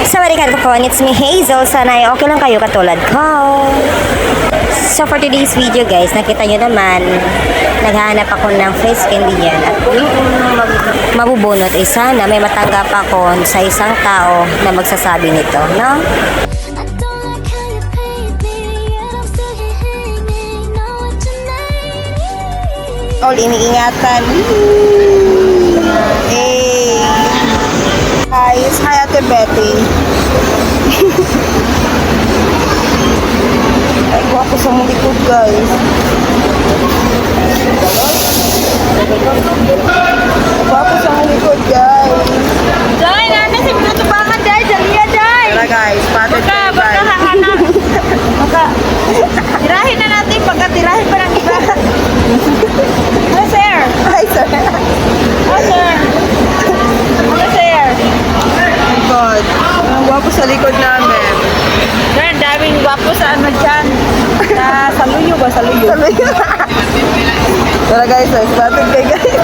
Sawadee po, it's me Hazel. Sana ay okay lang kayo katulad ko. So for today's video guys, nakita nyo naman, naghahanap ako ng face candy yan. At yung mabubunot ay sana may matanggap ako sa isang tao na magsasabi nito, no? All iniingatan. Hey! Guys, hi Ate Betty. Ay, guwapo sa mong likod guys. Guwapo sa mong likod guys. Joy, nana si minuto pa ka, Joy. Jalia, Joy. Tara guys, patid kayo Baka guys. hahanap. Baka, tirahin na natin pagka tirahin pa ng iba. Hello, sir. Hi sir. Hello, sir. Hello, sir. Oh my God. Ang guwapo sa likod namin. Sir, ang daming gwapo sa ano dyan. Sa Saluyo ba? Saluyo. Tara guys, patid kayo guys.